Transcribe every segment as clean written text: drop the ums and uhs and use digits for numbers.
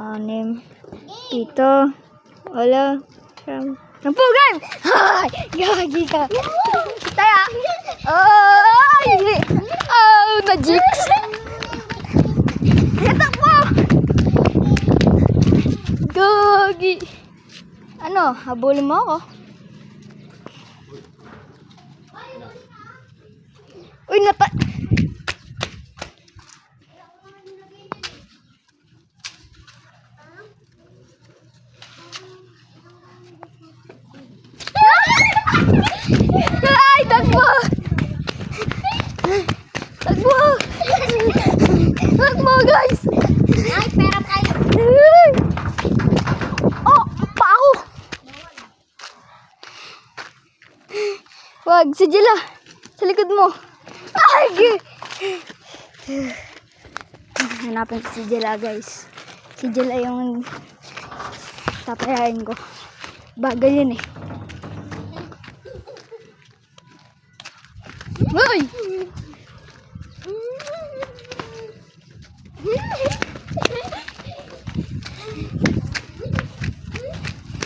6, 7, 8, 10, game! Ay! Gagi ka! Taya! Ay! Oh, na-jinx! Takbo! Gagi! Ano? Habulin mo ako? Uy, Ay, takbo! Takbo! Takbo, guys! Ay, pera tayo. Ay! Oh, pa ako! Wag, si Jilla. Sa likod mo. Ay, hanapin ko si Jilla, guys. Si Jilla yung tapayain ko. Bagal yun eh. Hoy!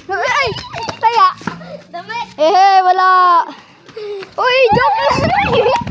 Ay! Taya! Dami. Eh, wala! Uy, joke lang!